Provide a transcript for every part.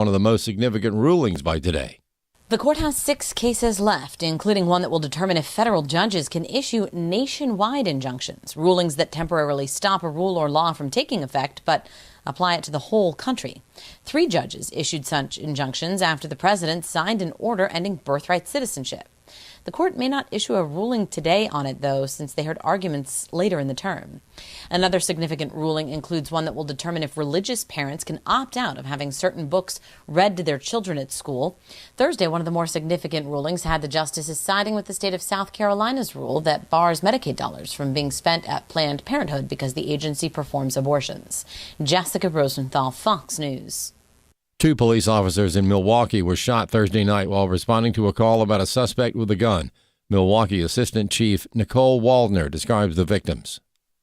one of the most significant rulings by today. The court has 6 cases left, including one that will determine if federal judges can issue nationwide injunctions, rulings that temporarily stop a rule or law from taking effect, but apply it to the whole country. 3 judges issued such injunctions after the president signed an order ending birthright citizenship. The court may not issue a ruling today on it, though, since they heard arguments later in the term. Another significant ruling includes one that will determine if religious parents can opt out of having certain books read to their children at school. Thursday, one of the more significant rulings had the justices siding with the state of South Carolina's rule that bars Medicaid dollars from being spent at Planned Parenthood because the agency performs abortions. Jessica Rosenthal, Fox News. 2 police officers in Milwaukee were shot Thursday night while responding to a call about a suspect with a gun. Milwaukee Assistant Chief Nicole Waldner describes the victims.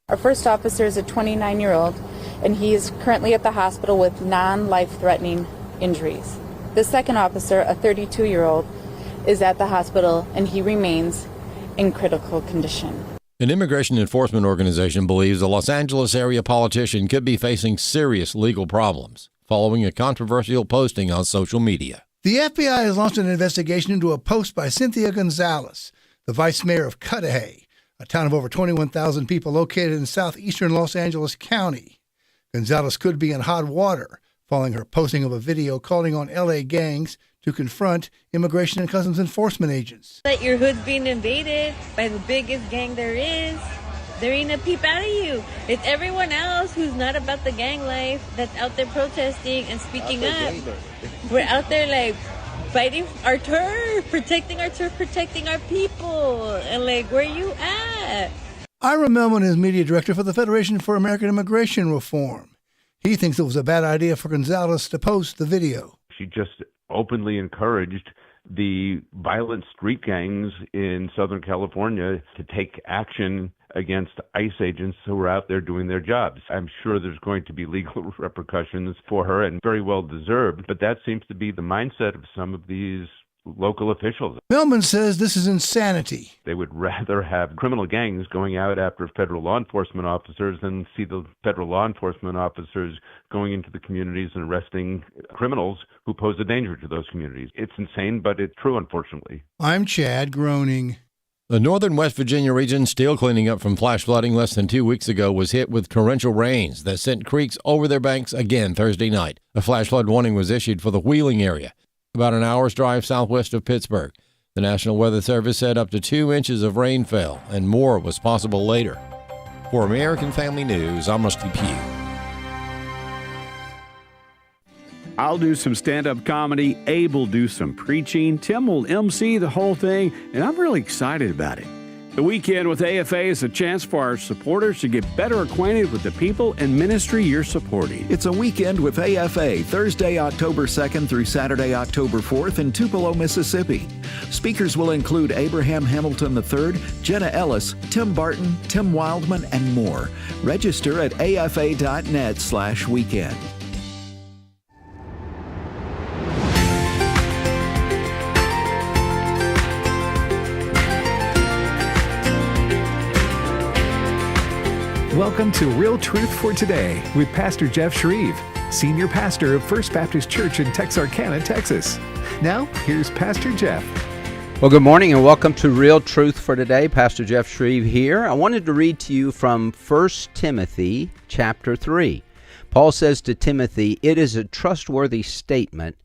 Our first officer is a 29-year-old, and he is currently at the hospital with non-life-threatening injuries. The second officer, a 32-year-old, is at the hospital, and he remains in critical condition. An immigration enforcement organization believes a Los Angeles area politician could be facing serious legal problems following a controversial posting on social media. The FBI has launched an investigation into a post by Cynthia Gonzalez, the vice mayor of Cudahy, a town of over 21,000 people located in southeastern Los Angeles County. Gonzalez could be in hot water following her posting of a video calling on L.A. gangs to confront immigration and customs enforcement agents. That your hood's being invaded by the biggest gang there is. There ain't a peep out of you. It's everyone else who's not about the gang life that's out there protesting and speaking up. We're out there like fighting our turf, protecting our people. And like, where you at? Ira Melman is media director for the Federation for American Immigration Reform. He thinks it was a bad idea for Gonzalez to post the video. She just openly encouraged the violent street gangs in Southern California to take action against ICE agents who are out there doing their jobs. I'm sure there's going to be legal repercussions for her, and very well deserved, but that seems to be the mindset of some of these local officials. Melman says this is insanity. They would rather have criminal gangs going out after federal law enforcement officers than see the federal law enforcement officers going into the communities and arresting criminals who pose a danger to those communities. It's insane, but it's true, unfortunately. I'm Chad, groaning. The northern West Virginia region, still cleaning up from flash flooding less than 2 weeks ago, was hit with torrential rains that sent creeks over their banks again Thursday night. A flash flood warning was issued for the Wheeling area, about an hour's drive southwest of Pittsburgh. The National Weather Service said up to 2 inches of rain fell, and more was possible later. For American Family News, I'm Rusty Pugh. I'll do some stand-up comedy. Abe will do some preaching. Tim will MC the whole thing, and I'm really excited about it. The Weekend with AFA is a chance for our supporters to get better acquainted with the people and ministry you're supporting. It's a Weekend with AFA, Thursday, October 2nd through Saturday, October 4th in Tupelo, Mississippi. Speakers will include Abraham Hamilton III, Jenna Ellis, Tim Barton, Tim Wildman, and more. Register at afa.net/weekend. Welcome to Real Truth for Today with Pastor Jeff Shreve, Senior Pastor of First Baptist Church in Texarkana, Texas. Now, here's Pastor Jeff. Well, good morning and welcome to Real Truth for Today. Pastor Jeff Shreve here. I wanted to read to you from 1 Timothy chapter 3. Paul says to Timothy, "It is a trustworthy statement.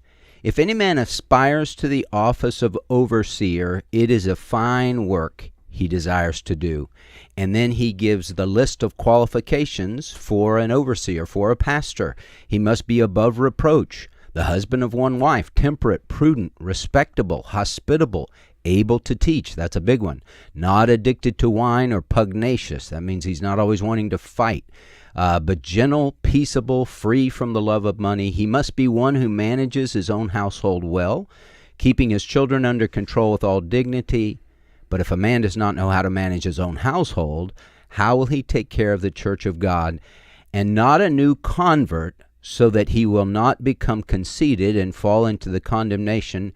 If any man aspires to the office of overseer, it is a fine work he desires to do." And then he gives the list of qualifications for an overseer, for a pastor. He must be above reproach, the husband of one wife, temperate, prudent, respectable, hospitable, able to teach. That's a big one. Not addicted to wine or pugnacious. That means he's not always wanting to fight. But gentle, peaceable, free from the love of money. He must be one who manages his own household well, keeping his children under control with all dignity. But if a man does not know how to manage his own household, how will he take care of the church of God? And not a new convert, so that he will not become conceited and fall into the condemnation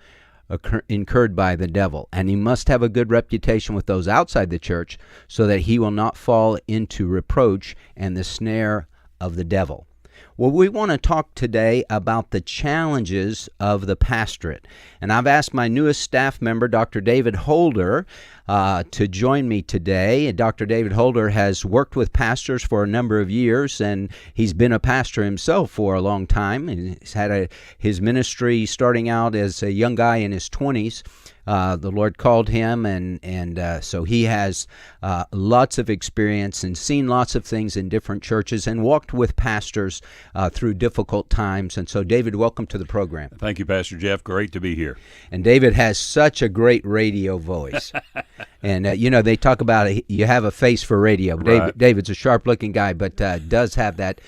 incurred by the devil. And he must have a good reputation with those outside the church, so that he will not fall into reproach and the snare of the devil. Well, we want to talk today about the challenges of the pastorate. And I've asked my newest staff member, Dr. David Holder, to join me today. Dr. David Holder has worked with pastors for a number of years, and he's been a pastor himself for a long time. And he's had his ministry starting out as a young guy in his 20s. The Lord called him, and so he has lots of experience and seen lots of things in different churches and walked with pastors through difficult times. And so, David, welcome to the program. Thank you, Pastor Jeff. Great to be here. And David has such a great radio voice. And, they talk about it, you have a face for radio. Right. David's a sharp-looking guy, but does have that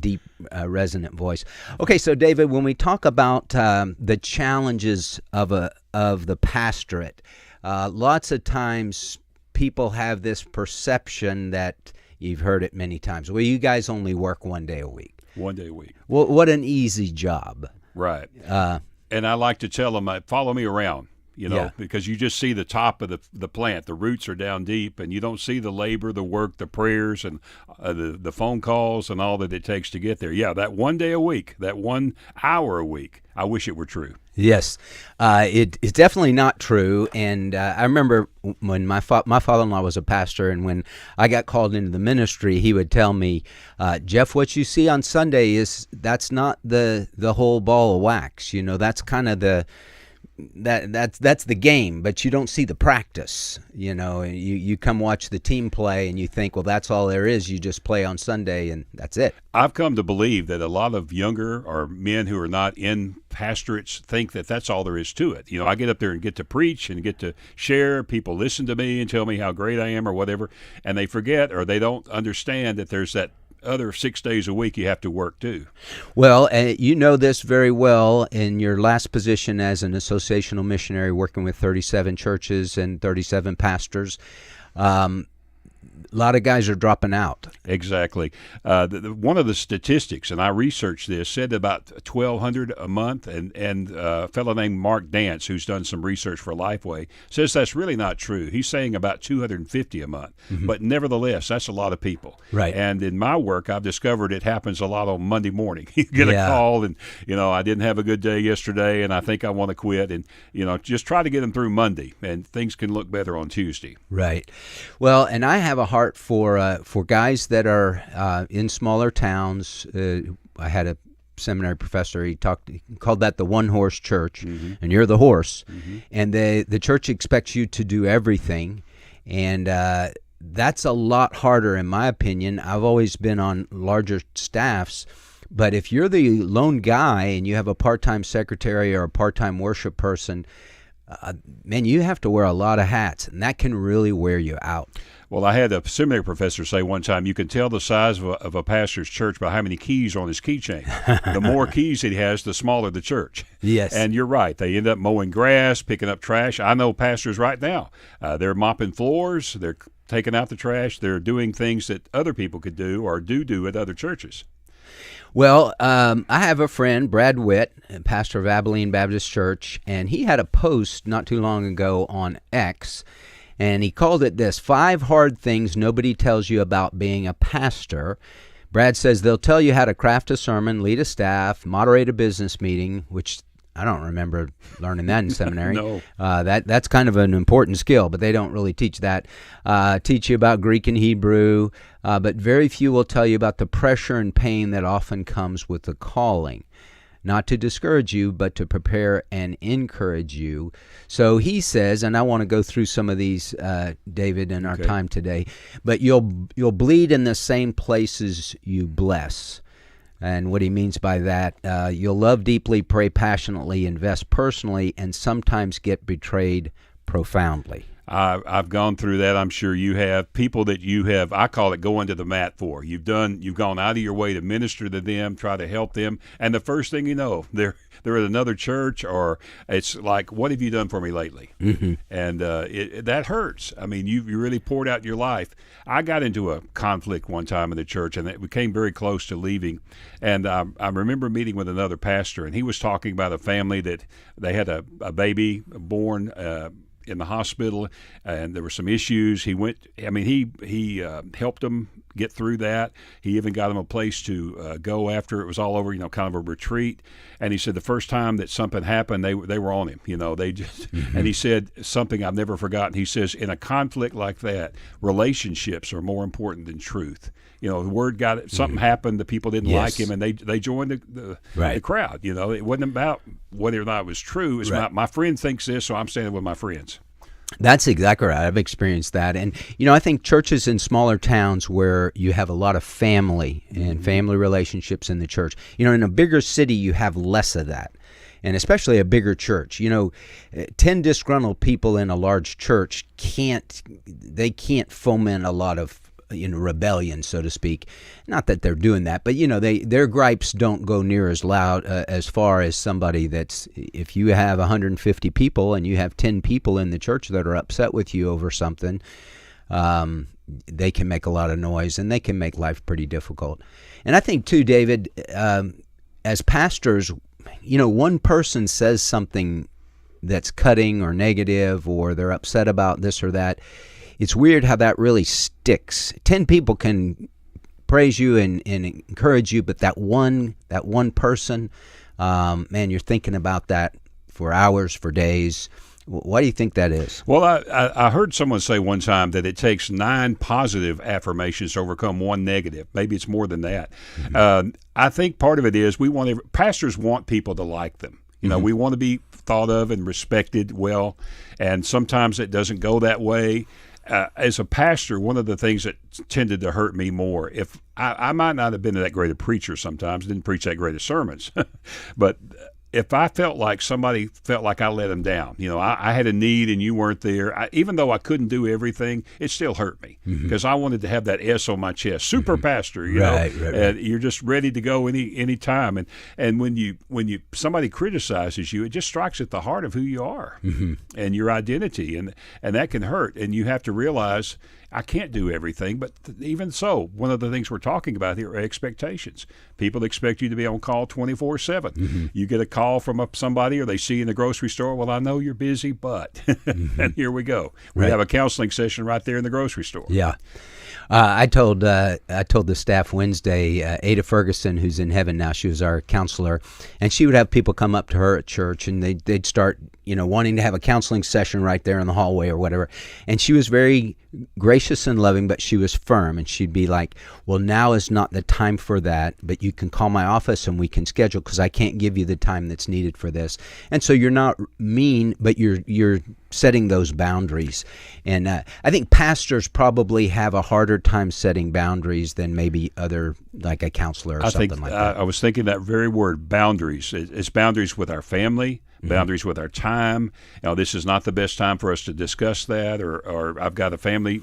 deep, resonant voice. Okay, so, David, when we talk about the challenges of the pastorate, lots of times people have this perception that, you've heard it many times, well, you guys only work 1 day a week. 1 day a week. Well, what an easy job. Right. And I like to tell them, follow me around, because you just see the top of the plant. The roots are down deep, and you don't see the labor, the work, the prayers, and the phone calls and all that it takes to get there. Yeah, that 1 day a week, that 1 hour a week, I wish it were true. Yes, it's definitely not true. And I remember when my father-in-law was a pastor, and when I got called into the ministry, he would tell me, Jeff, what you see on Sunday that's not the whole ball of wax. That's kind of that's the game, but you don't see the practice. You come watch the team play, and you think, well, that's all there is. You just play on Sunday, and that's it. I've come to believe that a lot of younger or men who are not in pastorates think that that's all there is to it. I get up there and get to preach and get to share. People listen to me and tell me how great I am or whatever, and they forget or they don't understand that there's that other 6 days a week you have to work too. Well, you know this very well in your last position as an associational missionary working with 37 churches and 37 pastors. A lot of guys are dropping out. Exactly. One of the statistics, and I researched this, said about 1,200 a month, and a fellow named Mark Dance, who's done some research for Lifeway, says that's really not true. He's saying about 250 a month. Mm-hmm. But nevertheless, that's a lot of people. Right. And in my work, I've discovered it happens a lot on Monday morning. You get a call, and, I didn't have a good day yesterday, and I think I want to quit. And, just try to get them through Monday, and things can look better on Tuesday. Right. Well, and I have a heart for guys that are in smaller towns. I had a seminary professor. He called that the one-horse church, mm-hmm. and you're the horse. Mm-hmm. And the church expects you to do everything, and that's a lot harder, in my opinion. I've always been on larger staffs. But if you're the lone guy and you have a part-time secretary or a part-time worship person, man, you have to wear a lot of hats, and that can really wear you out. Well, I had a seminary professor say one time, you can tell the size of a pastor's church by how many keys are on his keychain. The more keys he has, the smaller the church. Yes. And you're right. They end up mowing grass, picking up trash. I know pastors right now. They're mopping floors. They're taking out the trash. They're doing things that other people could do or do at other churches. Well, I have a friend, Brad Witt, pastor of Abilene Baptist Church, and he had a post not too long ago on X, and he called it this: 5 hard things nobody tells you about being a pastor. Brad says they'll tell you how to craft a sermon, lead a staff, moderate a business meeting, which I don't remember learning that in seminary. No. That's kind of an important skill, but they don't really teach that. Teach you about Greek and Hebrew, but very few will tell you about the pressure and pain that often comes with the calling. Not to discourage you, but to prepare and encourage you. So he says, and I want to go through some of these, David, in our time today, but you'll bleed in the same places you bless. And what he means by that, you'll love deeply, pray passionately, invest personally, and sometimes get betrayed profoundly. I've gone through that. I'm sure you have. People that you have, I call it going to the mat for. You've gone out of your way to minister to them, try to help them, and the first thing you know, they're at another church, or it's like, what have you done for me lately? Mm-hmm. And that hurts. I mean, you really poured out your life. I got into a conflict one time in the church, and we came very close to leaving. And I remember meeting with another pastor, and he was talking about a family that they had a baby born in the hospital, and there were some issues. He went. I mean, he helped them get through that. He even got them a place to go after it was all over, kind of a retreat. And he said the first time that something happened, they were on him. They just, and he said something I've never forgotten. He says, in a conflict like that, relationships are more important than truth. The word got it. Something happened. The people didn't like him, and they joined the crowd. It wasn't about whether or not it was true. It's about my friend thinks this, so I'm standing with my friends. That's exactly right. I've experienced that. And, I think churches in smaller towns where you have a lot of family and family relationships in the church, in a bigger city, you have less of that. And especially a bigger church, 10 disgruntled people in a large church can't foment a lot of rebellion, so to speak. Not that they're doing that, but their gripes don't go near as loud as far as somebody that's, if you have 150 people and you have 10 people in the church that are upset with you over something, they can make a lot of noise and they can make life pretty difficult. And I think too, David, as pastors, one person says something that's cutting or negative, or they're upset about this or that. It's weird how that really sticks. 10 people can praise you and encourage you, but that one person, man, you're thinking about that for hours, for days. Why do you think that is? Well, I heard someone say one time that it takes 9 positive affirmations to overcome 1 negative. Maybe it's more than that. I think part of it is pastors want people to like them. We want to be thought of and respected well, and sometimes it doesn't go that way. As a pastor, one of the things that tended to hurt me more, if I might not have been that great a preacher sometimes, didn't preach that great of sermons, but if I felt like somebody felt like I let them down, I had a need and you weren't there, even though I couldn't do everything, it still hurt me because I wanted to have that S on my chest, super pastor, Right. And you're just ready to go any time. And when somebody criticizes you, it just strikes at the heart of who you are and your identity, and that can hurt. And you have to realize I can't do everything, but even so, one of the things we're talking about here are expectations. People expect you to be on call 24/7. You get a call from somebody, or they see you in the grocery store. Well, I know you're busy, but and here we go. We have a counseling session right there in the grocery store. Yeah. I told the staff Wednesday, Ada Ferguson, who's in heaven now, she was our counselor, and she would have people come up to her at church, and they'd start, wanting to have a counseling session right there in the hallway or whatever. And she was very gracious and loving, but she was firm, and she'd be like, well, now is not the time for that, but you can call my office and we can schedule, because I can't give you the time that's needed for this. And so you're not mean, but you're setting those boundaries. And I think pastors probably have a harder time setting boundaries than maybe other, like a counselor or something like that. I was thinking that very word, boundaries. It's boundaries with our family, boundaries with our time. This is not the best time for us to discuss that, or I've got a family.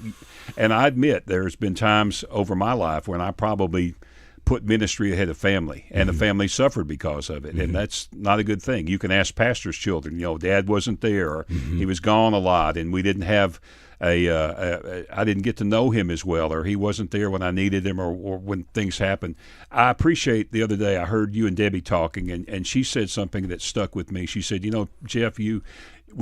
And I admit there's been times over my life when I probably put ministry ahead of family, and the family suffered because of it, and that's not a good thing. You can ask pastors' children, Dad wasn't there, or he was gone a lot, and we didn't have I didn't get to know him as well, or he wasn't there when I needed him, or when things happened. I appreciate the other day I heard you and Debbie talking, and she said something that stuck with me. She said, Jeff, we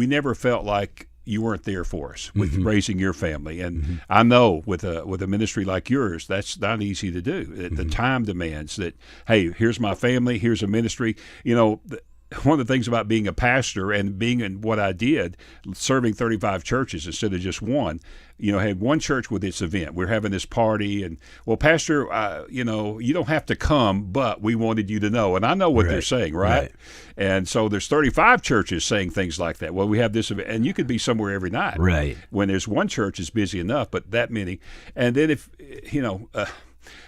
never felt like you weren't there for us with raising your family. And I know with a ministry like yours, that's not easy to do. The time demands that, hey, here's my family, here's a ministry. One of the things about being a pastor and being in what I did, serving 35 churches instead of just one, had one church with its event. We're having this party, and, well, Pastor, you don't have to come, but we wanted you to know. And I know what they're saying, right? And so there's 35 churches saying things like that. Well, we have this event, and you could be somewhere every night. Right. When there's one church is busy enough, but that many. And then if,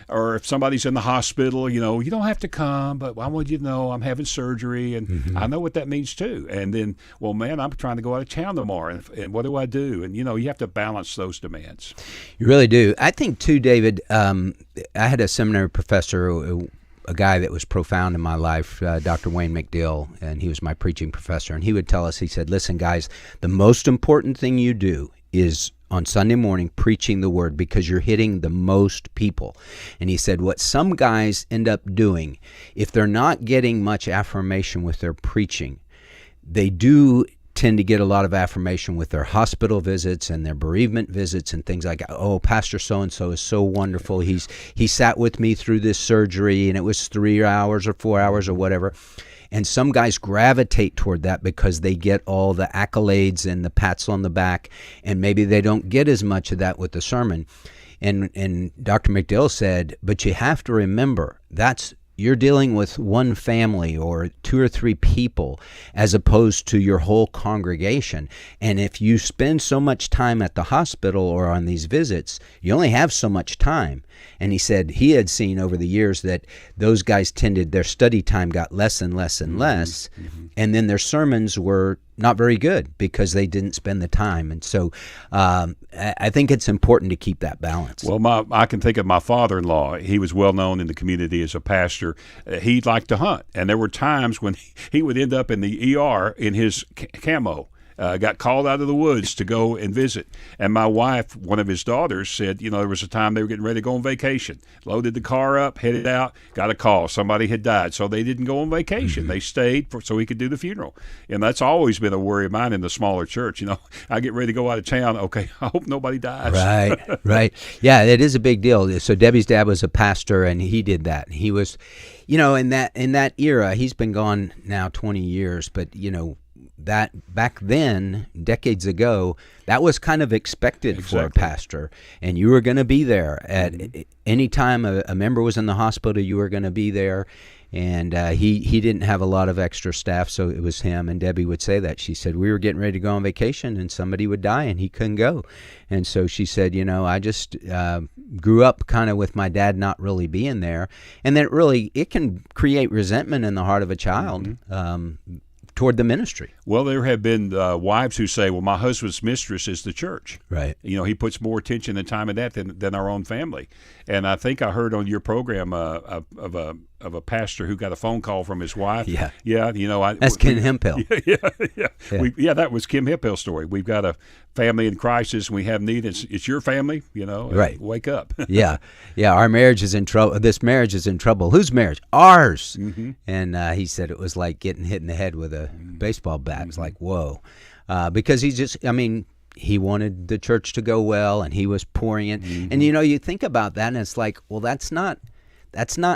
or if somebody's in the hospital, you don't have to come, but I want you to know I'm having surgery, and I know what that means too. And then, well, man, I'm trying to go out of town tomorrow, and what do I do? And, you have to balance those demands. You really do. I think too, David, I had a seminary professor, a guy that was profound in my life, Dr. Wayne McDill, and he was my preaching professor. And he would tell us, he said, listen, guys, the most important thing you do is on Sunday morning preaching the word, because you're hitting the most people. And he said what some guys end up doing, if they're not getting much affirmation with their preaching, they do tend to get a lot of affirmation with their hospital visits and their bereavement visits and things like that. Oh, Pastor so-and-so is so wonderful. He sat with me through this surgery, and it was 3 hours or 4 hours or whatever. And some guys gravitate toward that because they get all the accolades and the pats on the back, and maybe they don't get as much of that with the sermon. And Dr. McDill said, but you have to remember, you're dealing with one family or 2 or 3 people as opposed to your whole congregation. And if you spend so much time at the hospital or on these visits, you only have so much time. And he said he had seen over the years that those guys their study time got less and less and less. And then their sermons were not very good because they didn't spend the time. And so I think it's important to keep that balance. Well, I can think of my father-in-law. He was well known in the community as a pastor. He liked to hunt, and there were times when he would end up in the ER in his camo. Got called out of the woods to go and visit. And my wife, one of his daughters, said, there was a time they were getting ready to go on vacation. Loaded the car up, headed out, got a call. Somebody had died. So they didn't go on vacation. They stayed so he could do the funeral. And that's always been a worry of mine in the smaller church. I get ready to go out of town. Okay, I hope nobody dies. Right. Yeah, it is a big deal. So Debbie's dad was a pastor, and he did that. He was, in that era, he's been gone now 20 years, but, that back then, decades ago, that was kind of expected for a pastor, and you were going to be there at any time a member was in the hospital. You were going to be there, and he didn't have a lot of extra staff, so it was him. And Debbie would say that. She said, we were getting ready to go on vacation, and somebody would die, and he couldn't go. And so she said, I just grew up kind of with my dad not really being there, and that it can create resentment in the heart of a child. Toward the ministry. Well, there have been wives who say, well, my husband's mistress is the church. Right. He puts more attention and time in that than our own family. And I think I heard on your program of a pastor who got a phone call from his wife. Yeah. Yeah. That's Kim Hemphill. Yeah. That was Kim Hemphill's story. We've got a family in crisis. And we have need. It's your family, Right. Wake up. Yeah. Our marriage is in trouble. This marriage is in trouble. Whose marriage? Ours. And he said it was like getting hit in the head with a baseball bat. It's like, whoa. Because he wanted the church to go well, and he was pouring it. And you think about that, and it's like, well, that's not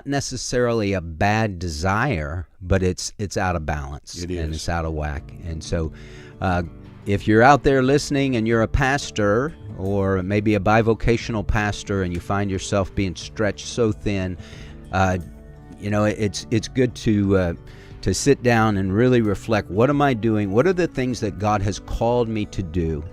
necessarily a bad desire, but it's out of balance. It is. And it's out of whack. And so if you're out there listening and you're a pastor or maybe a bivocational pastor and you find yourself being stretched so thin, it's good to sit down and really reflect, what am I doing? What are the things that God has called me to do?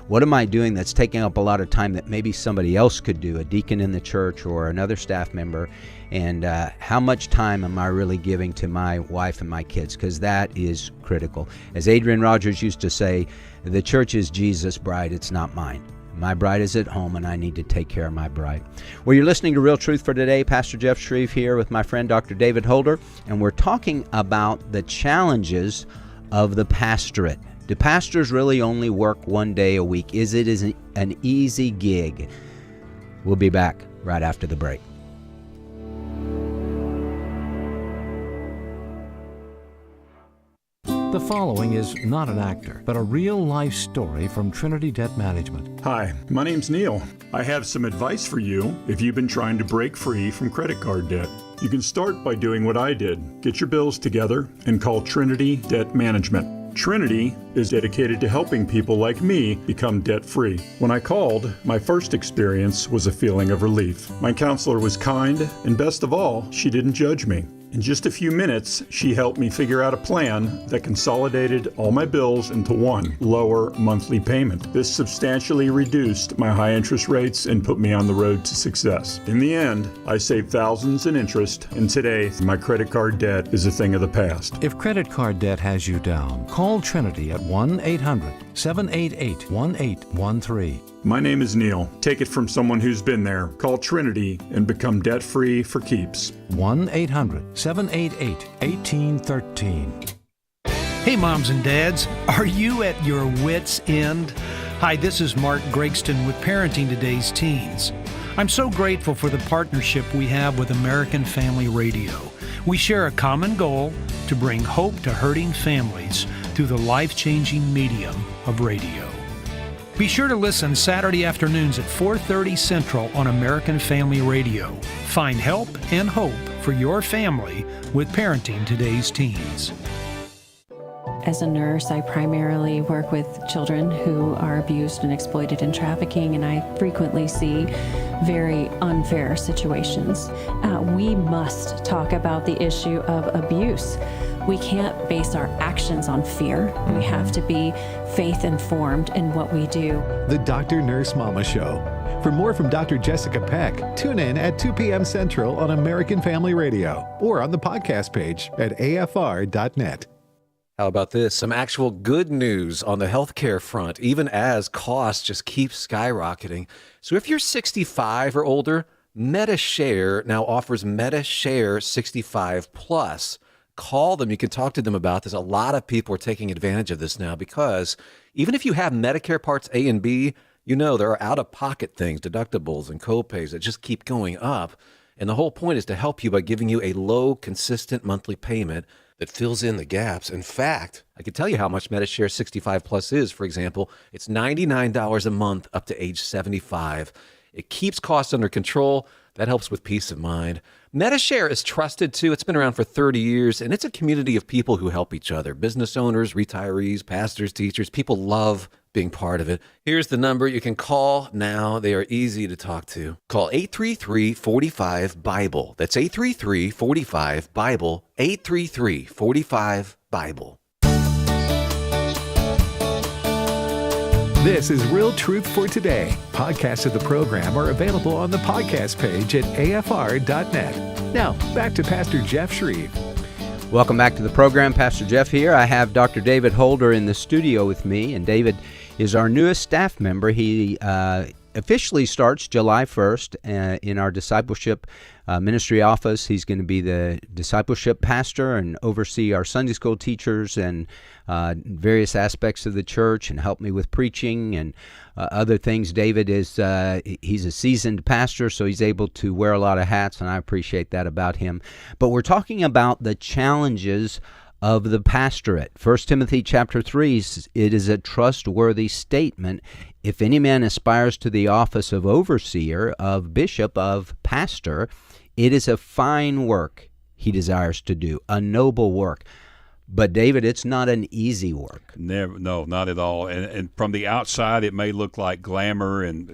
What am I doing that's taking up a lot of time that maybe somebody else could do, a deacon in the church or another staff member? And how much time am I really giving to my wife and my kids? Because that is critical. As Adrian Rogers used to say, the church is Jesus' bride, it's not mine. My bride is at home, and I need to take care of my bride. Well, you're listening to Real Truth for Today. Pastor Jeff Shreve here with my friend Dr. David Holder, and we're talking about the challenges of the pastorate. Do pastors really only work one day a week? Is it an easy gig? We'll be back right after the break. The following is not an actor, but a real-life story from Trinity Debt Management. Hi, my name's Neil. I have some advice for you if you've been trying to break free from credit card debt. You can start by doing what I did. Get your bills together and call Trinity Debt Management. Trinity is dedicated to helping people like me become debt-free. When I called, my first experience was a feeling of relief. My counselor was kind, and best of all, she didn't judge me. In just a few minutes, she helped me figure out a plan that consolidated all my bills into one lower monthly payment. This substantially reduced my high interest rates and put me on the road to success. In the end, I saved thousands in interest, and today, my credit card debt is a thing of the past. If credit card debt has you down, call Trinity at 1-800-788-1813. My name is Neil. Take it from someone who's been there. Call Trinity and become debt-free for keeps. 1-800-788-1813. Hey, moms and dads, are you at your wits' end? Hi, this is Mark Gregston with Parenting Today's Teens. I'm so grateful for the partnership we have with American Family Radio. We share a common goal to bring hope to hurting families through the life-changing medium of radio. Be sure to listen Saturday afternoons at 4:30 Central on American Family Radio. Find help and hope for your family with Parenting Today's Teens. As a nurse, I primarily work with children who are abused and exploited in trafficking, and I frequently see very unfair situations. We must talk about the issue of abuse. We can't base our actions on fear. We have to be faith-informed in what we do. The Dr. Nurse Mama Show. For more from Dr. Jessica Peck, tune in at 2 p.m. Central on American Family Radio or on the podcast page at afr.net. How about this? Some actual good news on the healthcare front, even as costs just keep skyrocketing. So if you're 65 or older, MediShare now offers MediShare 65 Plus. Call them. You can talk to them about this. A lot of people are taking advantage of this now because even if you have Medicare Parts A and B, you know there are out-of-pocket things, deductibles and copays that just keep going up. And the whole point is to help you by giving you a low, consistent monthly payment that fills in the gaps. In fact, I can tell you how much MediShare 65 Plus is. For example, it's $99 a month up to age 75. It keeps costs under control. That helps with peace of mind. MediShare is trusted too. It's been around for 30 years, and it's a community of people who help each other. Business owners, retirees, pastors, teachers. People love being part of it. Here's the number you can call now. They are easy to talk to. Call 833-45-BIBLE. That's 833-45-BIBLE. 833-45-BIBLE. This is Real Truth for Today. Podcasts of the program are available on the podcast page at afr.net. Now, back to Pastor Jeff Shreve. Welcome back to the program. Pastor Jeff here. I have Dr. David Holder in the studio with me, and David is our newest staff member. He officially starts July 1st in our discipleship ministry office. He's going to be the discipleship pastor and oversee our Sunday school teachers and various aspects of the church and help me with preaching and other things. David is he's a seasoned pastor, so he's able to wear a lot of hats, and I appreciate that about him. But we're talking about the challenges of the pastorate. 1 Timothy chapter 3, it is a trustworthy statement. If any man aspires to the office of overseer, of bishop, of pastor, it is a fine work he desires to do, a noble work. But, David, it's not an easy work. Never, no, not at all. And from the outside, it may look like glamour, and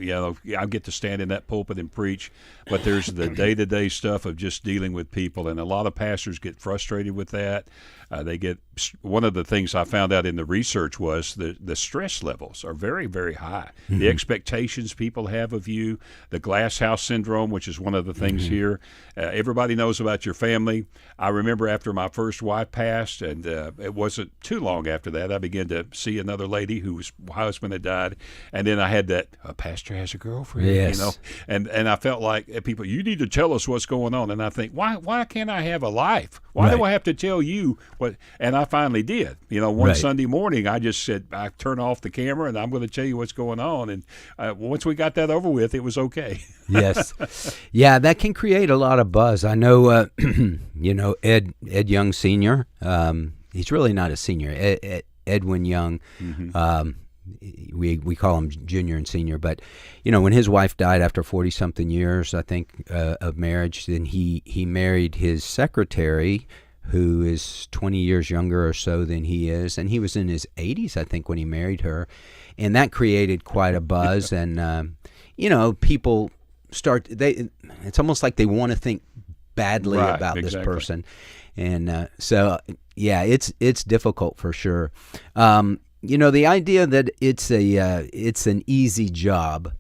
I get to stand in that pulpit and preach. But there's the day-to-day stuff of just dealing with people, and a lot of pastors get frustrated with that. One of the things I found out in the research was the stress levels are very, very high. Mm-hmm. The expectations people have of you, the glass house syndrome, which is one of the things here. Everybody knows about your family. I remember after my first wife passed, and it wasn't too long after that, I began to see another lady whose husband had died, and then I had that, a pastor has a girlfriend, yes. And I felt like people, you need to tell us what's going on. And I think, why can't I have a life? Why do I have to tell you what? And I finally did. One Sunday morning, I just said, I turn off the camera and I'm going to tell you what's going on. And once we got that over with, it was okay. Yes. Yeah, that can create a lot of buzz. I know, Ed Young Sr., he's really not a senior, Edwin Young. Mm-hmm. We call him junior and senior, but when his wife died after 40-something years, I think, of marriage, then he married his secretary, who is 20 years younger or so than he is, and he was in his 80s, I think, when he married her, and that created quite a buzz. And people start it's almost like they want to think badly about this person, and so it's difficult for sure. The idea that it's an easy job,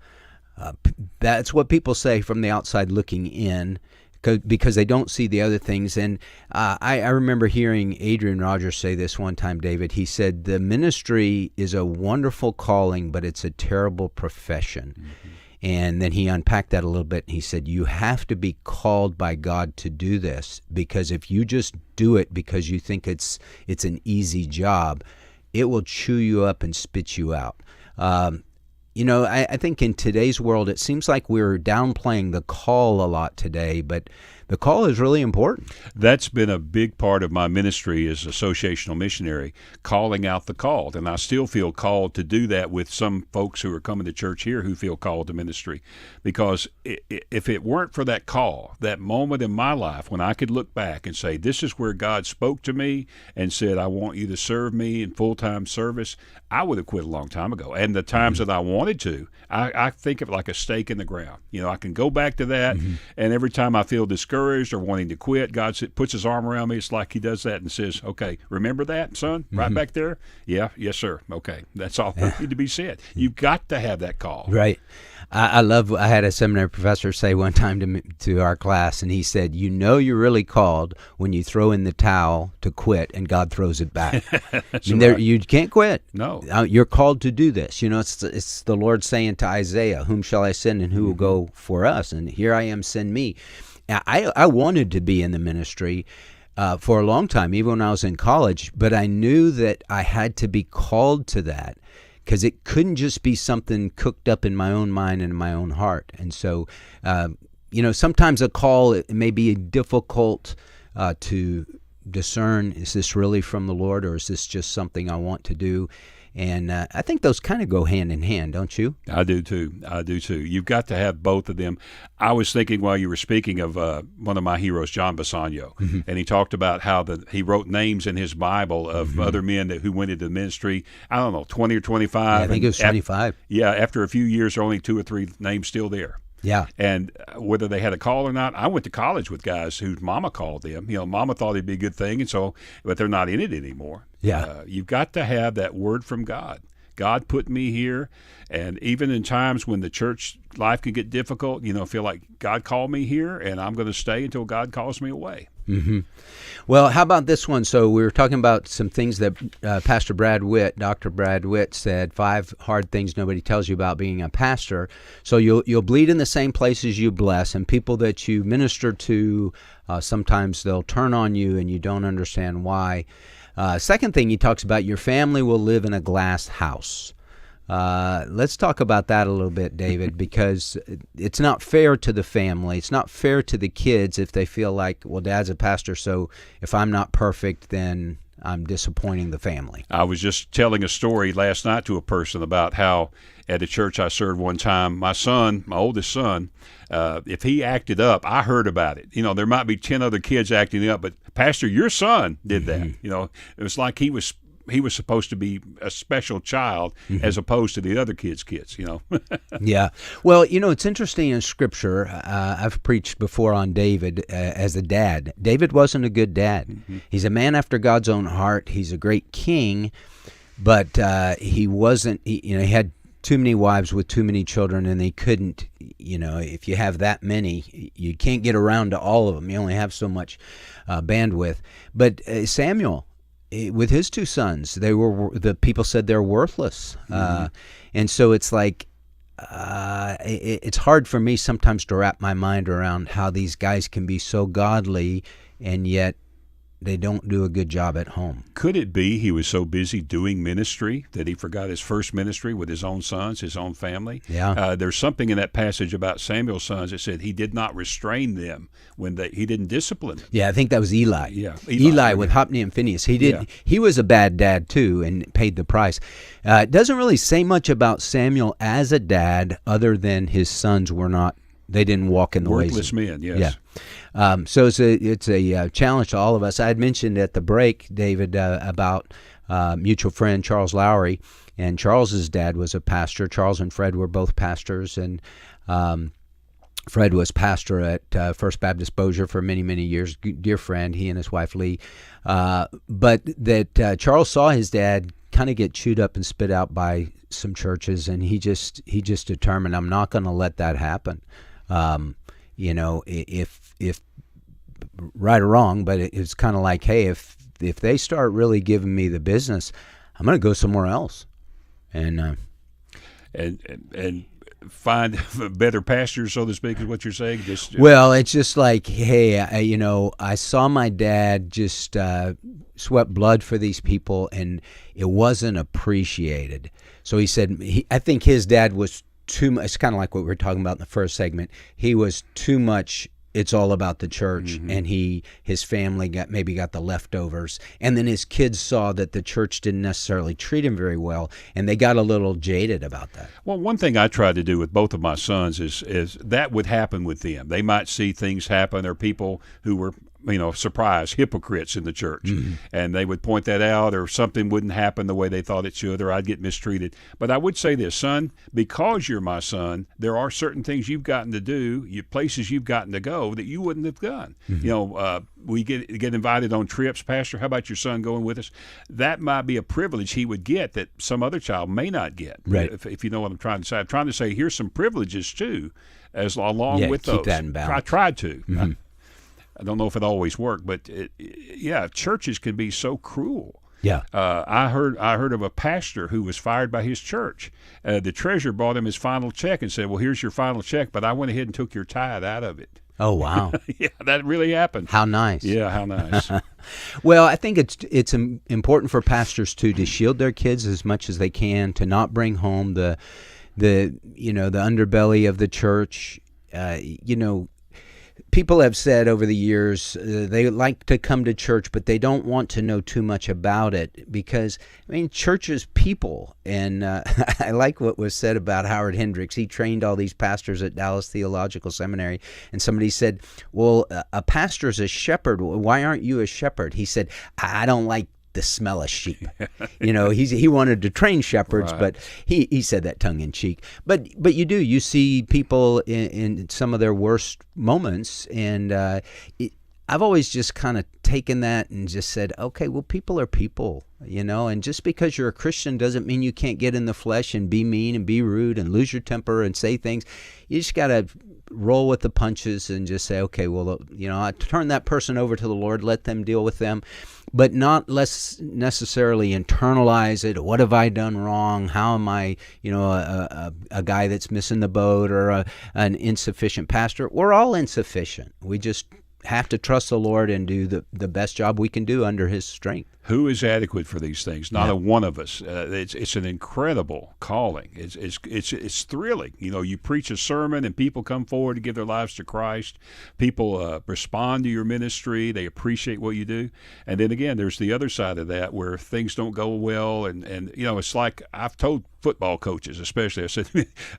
that's what people say from the outside looking in, because they don't see the other things. And I remember hearing Adrian Rogers say this one time, David. He said, the ministry is a wonderful calling, but it's a terrible profession. Mm-hmm. And then he unpacked that a little bit, and he said, you have to be called by God to do this, because if you just do it because you think it's an easy job, it will chew you up and spit you out. I think in today's world, it seems like we're downplaying the call a lot today, but the call is really important. That's been a big part of my ministry as associational missionary, calling out the called. And I still feel called to do that with some folks who are coming to church here who feel called to ministry. Because if it weren't for that call, that moment in my life when I could look back and say, this is where God spoke to me and said, I want you to serve me in full-time service, I would have quit a long time ago. And the times that I wanted to, I think of it like a stake in the ground. I can go back to that, and every time I feel discouraged or wanting to quit, God puts his arm around me. It's like he does that and says, okay, remember that, son, right back there? Yeah, yes, sir. Okay, that's all that need to be said. You've got to have that call. Right. I had a seminary professor say one time to our class, and he said, you're really called when you throw in the towel to quit and God throws it back. You can't quit. No. You're called to do this. It's the Lord saying to Isaiah, whom shall I send and who will go for us? And here I am, send me. I wanted to be in the ministry for a long time, even when I was in college, but I knew that I had to be called to that, because it couldn't just be something cooked up in my own mind and my own heart. And so, sometimes a call, it may be difficult to discern, is this really from the Lord, or is this just something I want to do? And I think those kind of go hand in hand, don't you? I do too. You've got to have both of them. I was thinking while you were speaking of one of my heroes, John Bassanio, and he talked about how he wrote names in his Bible of other men who went into the ministry. I don't know, 20 or 25. Yeah, I think it was 25. After a few years, there are only 2 or 3 names still there. Yeah. And whether they had a call or not, I went to college with guys whose mama called them. Mama thought it'd be a good thing, but they're not in it anymore. Yeah. You've got to have that word from God. God put me here, and even in times when the church life can get difficult, feel like God called me here, and I'm going to stay until God calls me away. Mm-hmm. Well, how about this one? So we were talking about some things that Dr. Brad Witt said, 5 hard things nobody tells you about being a pastor. So you'll bleed in the same places you bless, and people that you minister to, sometimes they'll turn on you and you don't understand why. Second thing he talks about, your family will live in a glass house. Let's talk about that a little bit, David, because it's not fair to the family. It's not fair to the kids if they feel like, well, Dad's a pastor, so if I'm not perfect, then I'm disappointing the family. I was just telling a story last night to a person about how at a church I served one time, my oldest son, if he acted up, I heard about it. There might be 10 other kids acting up, but Pastor, your son did that. It was like he was supposed to be a special child as opposed to the other kids. Yeah. Well, it's interesting in Scripture. I've preached before on David as a dad. David wasn't a good dad. He's a man after God's own heart. He's a great king, but he wasn't. He had too many wives with too many children, and they couldn't. If you have that many, you can't get around to all of them. You only have so much bandwidth. But Samuel, with his 2 sons, the people said they're worthless, and so it's like it's hard for me sometimes to wrap my mind around how these guys can be so godly and yet they don't do a good job at home. Could it be he was so busy doing ministry that he forgot his first ministry with his own sons, his own family? Yeah. There's something in that passage about Samuel's sons that said he did not restrain them when he didn't discipline them. Yeah, I think that was Eli. Yeah, Eli with Hophni and Phinehas. He was a bad dad too and paid the price. It doesn't really say much about Samuel as a dad other than his sons they didn't walk in the ways. Worthless men, yes. Yeah. So it's a challenge to all of us. I had mentioned at the break, David, about mutual friend Charles Lowry, and Charles's dad was a pastor. Charles and Fred were both pastors, and Fred was pastor at First Baptist Bossier for many, many years. Dear friend, he and his wife Lee. But that Charles saw his dad kind of get chewed up and spit out by some churches, and he just determined, I'm not going to let that happen. If right or wrong, but it's kind of like, hey, if they start really giving me the business, I'm going to go somewhere else, and find better pastures, so to speak, is what you're saying. Well, it's just like, hey, I saw my dad just sweat blood for these people, and it wasn't appreciated. So he said, I think his dad was too much. It's kind of like what we were talking about in the first segment. He was too much it's all about the church, and his family got the leftovers, and then his kids saw that the church didn't necessarily treat him very well, and they got a little jaded about that. Well, one thing I tried to do with both of my sons is that would happen with them. They might see things happen, or people who were surprise hypocrites in the church, and they would point that out, or something wouldn't happen the way they thought it should, or I'd get mistreated. But I would say this, son, because you're my son, there are certain things you've gotten to do, places you've gotten to go that you wouldn't have done. We get invited on trips. Pastor, how about your son going with us? That might be a privilege he would get that some other child may not get. Right. If you know what I'm trying to say. I'm trying to say here's some privileges too, along with those. Keep that in balance. I tried to. I don't know if it always worked, but churches can be so cruel. Yeah. I heard of a pastor who was fired by his church. The treasurer brought him his final check and said, "Well, here's your final check, but I went ahead and took your tithe out of it." Oh, wow. Yeah, that really happened. How nice. Yeah, how nice. Well, I think it's important for pastors to shield their kids as much as they can, to not bring home the underbelly of the church. People have said over the years they like to come to church, but they don't want to know too much about it because, church is people. And I like what was said about Howard Hendricks. He trained all these pastors at Dallas Theological Seminary, and somebody said, well, a pastor is a shepherd. Why aren't you a shepherd? He said, I don't like the smell of sheep. He wanted to train shepherds, right. But he said that tongue in cheek. But you see people in some of their worst moments, and I've always just kind of taken that and just said, okay, well, people are people, and just because you're a Christian doesn't mean you can't get in the flesh and be mean and be rude and lose your temper and say things. You just got to roll with the punches and just say, okay, well, I turn that person over to the Lord, let them deal with them, but not less necessarily internalize it. What have I done wrong? How am I, a guy that's missing the boat, or an insufficient pastor? We're all insufficient. We just have to trust the Lord and do the best job we can do under His strength. Who is adequate for these things? Not a one of us. It's an incredible calling. It's thrilling. You preach a sermon and people come forward to give their lives to Christ. People respond to your ministry. They appreciate what you do. And then again, there's the other side of that where things don't go well. And it's like I've told football coaches, especially, I said,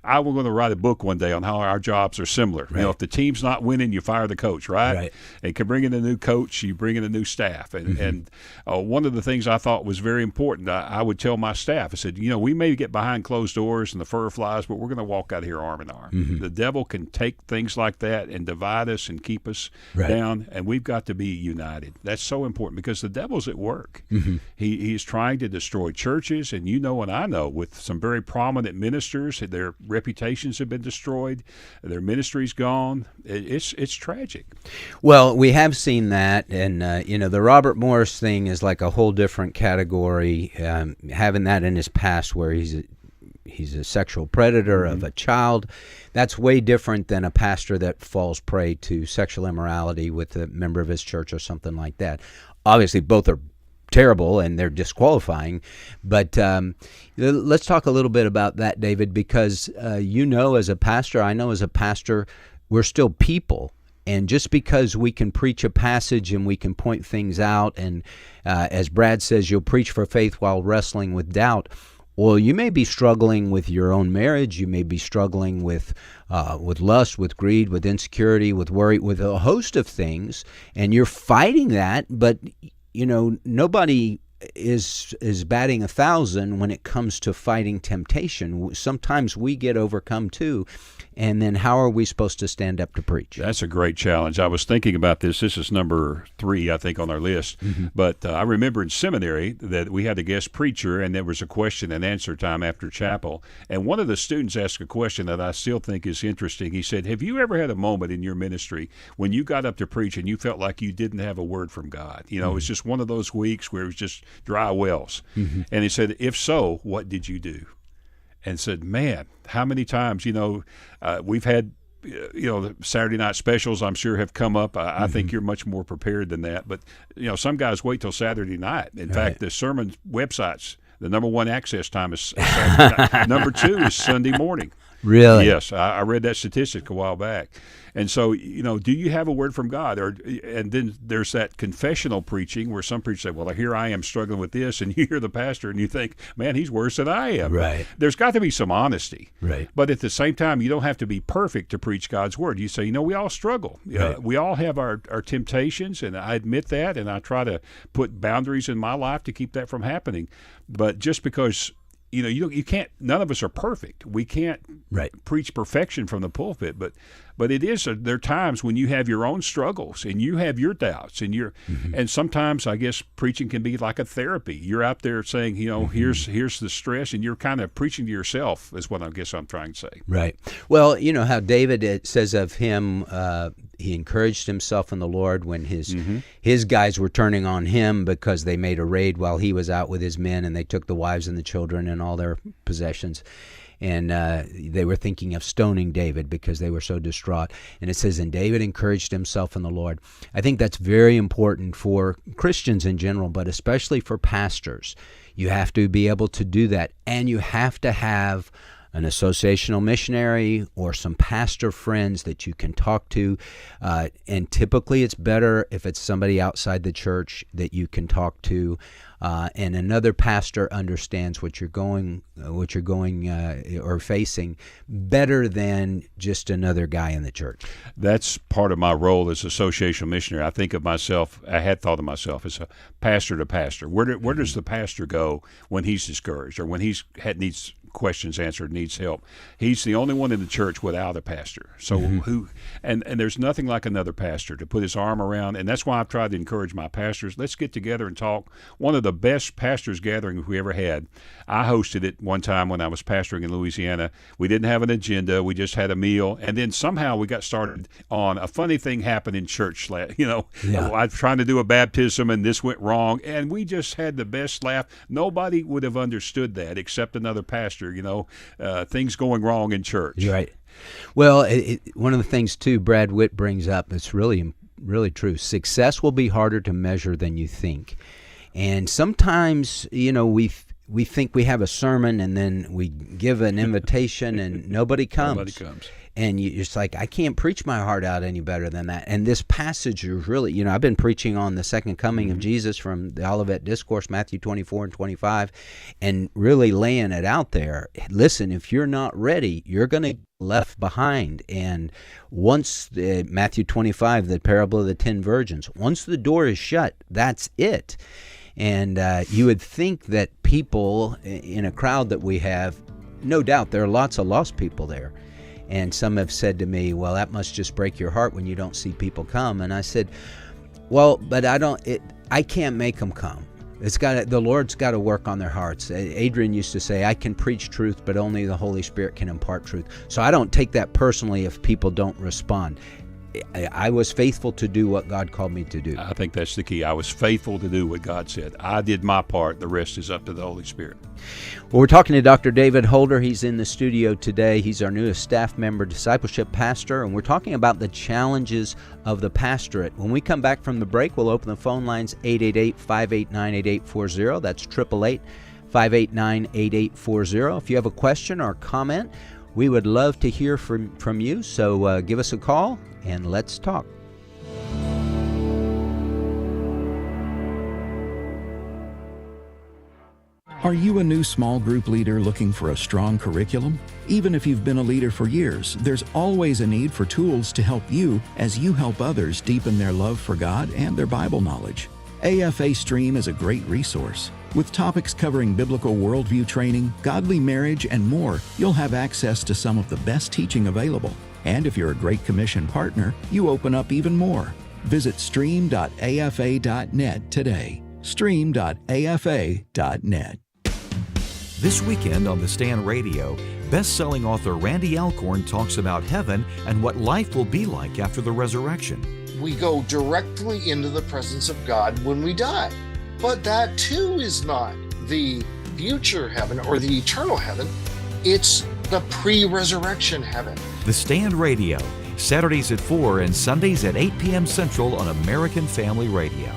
I was going to write a book one day on how our jobs are similar. Right. If the team's not winning, you fire the coach, right? And can bring in a new coach, you bring in a new staff. And one of the things I thought was very important, I would tell my staff, I said, we may get behind closed doors and the fur flies, but we're going to walk out here arm in arm. The devil can take things like that and divide us and keep us down, and we've got to be united. That's so important because the devil's at work. He's trying to destroy churches, and and I know with some very prominent ministers, their reputations have been destroyed, their ministry's gone. It's tragic. Well, we have seen that, and the Robert Morris thing is like a whole different category, having that in his past where he's a sexual predator of a child. That's way different than a pastor that falls prey to sexual immorality with a member of his church or something like that. Obviously, both are terrible and they're disqualifying, but let's talk a little bit about that, David, because as a pastor, I know as a pastor, we're still people. And just because we can preach a passage and we can point things out, and as Brad says, you'll preach for faith while wrestling with doubt. Well, you may be struggling with your own marriage. You may be struggling with lust, with greed, with insecurity, with worry, with a host of things, and you're fighting that. But nobody is batting 1,000 when it comes to fighting temptation. Sometimes we get overcome too. And then how are we supposed to stand up to preach? That's a great challenge. I was thinking about this. This is number 3, I think, on our list. But I remember in seminary that we had a guest preacher, and there was a question and answer time after chapel. And one of the students asked a question that I still think is interesting. He said, have you ever had a moment in your ministry when you got up to preach and you felt like you didn't have a word from God? It was just one of those weeks where it was just dry wells. And he said, if so, what did you do? And said, man, how many times, we've had, the Saturday night specials, I'm sure, have come up. I think you're much more prepared than that. But, some guys wait till Saturday night. In fact, the sermon websites, the number 1 access time is Saturday night. Number 2 is Sunday morning. Really? Yes, I read that statistic a while back. And so, do you have a word from God? And then there's that confessional preaching where some preachers say, well, here I am struggling with this, and you hear the pastor and you think, man, he's worse than I am. Right. There's got to be some honesty. Right. But at the same time, you don't have to be perfect to preach God's word. You say, we all struggle. Right. We all have our temptations, and I admit that, and I try to put boundaries in my life to keep that from happening. But just because you can't. None of us are perfect. We can't preach perfection from the pulpit. But it is. There are times when you have your own struggles and you have your doubts and and sometimes I guess preaching can be like a therapy. You're out there saying, here's the stress, and you're kind of preaching to yourself. Is what I guess I'm trying to say. Right. Well, how David, it says of him, he encouraged himself in the Lord when his guys were turning on him because they made a raid while he was out with his men, and they took the wives and the children and all their possessions. And they were thinking of stoning David because they were so distraught. And it says, and David encouraged himself in the Lord. I think that's very important for Christians in general, but especially for pastors. You have to be able to do that, and you have to have an associational missionary or some pastor friends that you can talk to. And typically it's better if it's somebody outside the church that you can talk to. And another pastor understands what you're going or facing better than just another guy in the church. That's part of my role as associational missionary. I think of myself, I had thought of myself as a pastor to pastor. Where does the pastor go when he's discouraged or when needs questions answered, needs help? He's the only one in the church without a pastor. So and there's nothing like another pastor to put his arm around, and that's why I've tried to encourage my pastors, let's get together and talk. One of the best pastors gatherings we ever had, I hosted it one time when I was pastoring in Louisiana. We didn't have an agenda, we just had a meal, and then somehow we got started on a funny thing happened in church. I was trying to do a baptism and this went wrong, and we just had the best laugh. Nobody would have understood that except another pastor. Things going wrong in church. You're right. Well, one of the things too Brad Witt brings up that's really, really true. Success will be harder to measure than you think. And sometimes, we think we have a sermon and then we give an invitation and nobody comes. Nobody comes. And it's like, I can't preach my heart out any better than that. And this passage is really, I've been preaching on the second coming of Jesus from the Olivet Discourse, Matthew 24 and 25, and really laying it out there. Listen, if you're not ready, you're going to get left behind. And once, Matthew 25, the parable of the 10 virgins, once the door is shut, that's it. And you would think that people in a crowd that we have, no doubt there are lots of lost people there. And some have said to me, well, that must just break your heart when you don't see people come. And I said, well, but I can't make them come. The Lord's got to work on their hearts. Adrian used to say, I can preach truth, but only the Holy Spirit can impart truth. So I don't take that personally if people don't respond. I was faithful to do what God called me to do. I think that's the key. I was faithful to do what God said. I did my part. The rest is up to the Holy Spirit. Well, we're talking to Dr. David Holder. He's in the studio today. He's our newest staff member, discipleship pastor, and we're talking about the challenges of the pastorate. When we come back from the break, we'll open the phone lines 888-589-8840. That's 888-589-8840. If you have a question or comment, we would love to hear from you. So give us a call and let's talk. Are you a new small group leader looking for a strong curriculum? Even if you've been a leader for years, there's always a need for tools to help you as you help others deepen their love for God and their Bible knowledge. AFA Stream is a great resource. With topics covering biblical worldview training, godly marriage, and more, you'll have access to some of the best teaching available. And if you're a Great Commission partner, you open up even more. Visit stream.afa.net today. stream.afa.net. This weekend on The Stand Radio, best-selling author Randy Alcorn talks about heaven and what life will be like after the resurrection. We go directly into the presence of God when we die. But that too is not the future heaven or the eternal heaven. It's the pre-resurrection heaven. The Stand Radio, Saturdays at 4 and Sundays at 8 p.m. Central on American Family Radio.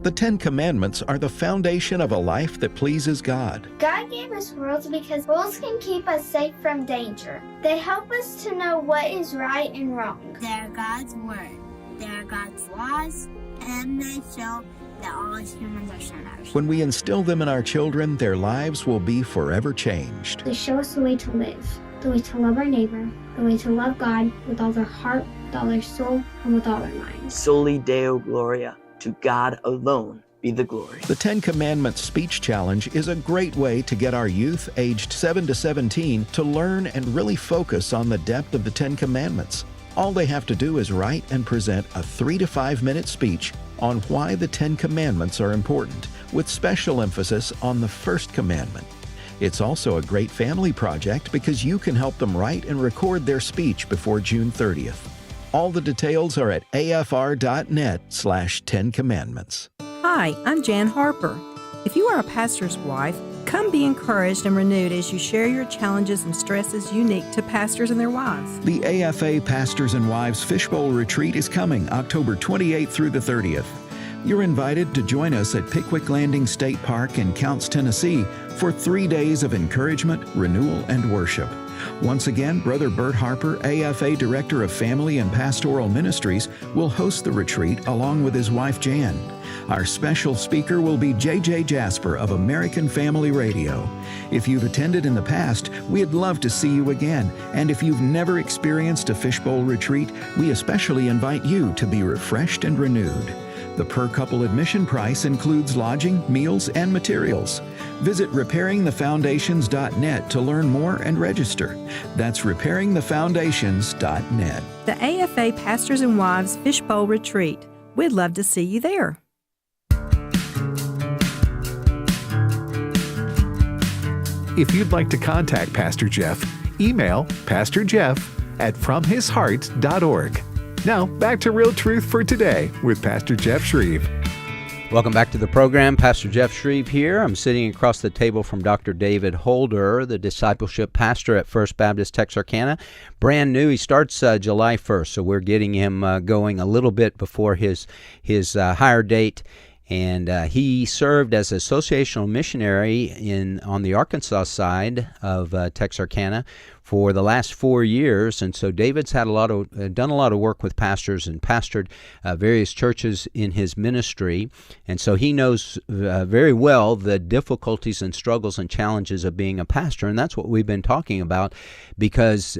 The 10 Commandments are the foundation of a life that pleases God. God gave us rules because rules can keep us safe from danger. They help us to know what is right and wrong. They are God's word. They are God's laws, and they show that all humans are sinners. When we instill them in our children, their lives will be forever changed. They show us the way to live, the way to love our neighbor, the way to love God with all their heart, with all their soul, and with all their mind. Soli Deo Gloria, to God alone be the glory. The 10 Commandments Speech Challenge is a great way to get our youth aged 7 to 17 to learn and really focus on the depth of the 10 Commandments. All they have to do is write and present a 3 to 5 minute speech on why the 10 Commandments are important, with special emphasis on the first commandment. It's also a great family project because you can help them write and record their speech before June 30th. All the details are at afr.net/10 commandments. Hi, I'm Jan Harper. If you are a pastor's wife, come be encouraged and renewed as you share your challenges and stresses unique to pastors and their wives. The AFA Pastors and Wives Fishbowl Retreat is coming October 28th through the 30th. You're invited to join us at Pickwick Landing State Park in Counce, Tennessee for 3 days of encouragement, renewal, and worship. Once again, Brother Bert Harper, AFA Director of Family and Pastoral Ministries, will host the retreat along with his wife Jan. Our special speaker will be J.J. Jasper of American Family Radio. If you've attended in the past, we'd love to see you again. And if you've never experienced a fishbowl retreat, we especially invite you to be refreshed and renewed. The per-couple admission price includes lodging, meals, and materials. Visit repairingthefoundations.net to learn more and register. That's repairingthefoundations.net. The AFA Pastors and Wives Fishbowl Retreat. We'd love to see you there. If you'd like to contact Pastor Jeff, email pastorjeff@fromhisheart.org. Now, back to Real Truth for Today with Pastor Jeff Shreve. Welcome back to the program. Pastor Jeff Shreve here. I'm sitting across the table from Dr. David Holder, the discipleship pastor at First Baptist Texarkana. Brand new. He starts July 1st, so we're getting him going a little bit before his hire date. And he served as associational missionary on the Arkansas side of Texarkana for the last 4 years. And so David's had done a lot of work with pastors and pastored various churches in his ministry. And so he knows very well the difficulties and struggles and challenges of being a pastor. And that's what we've been talking about, because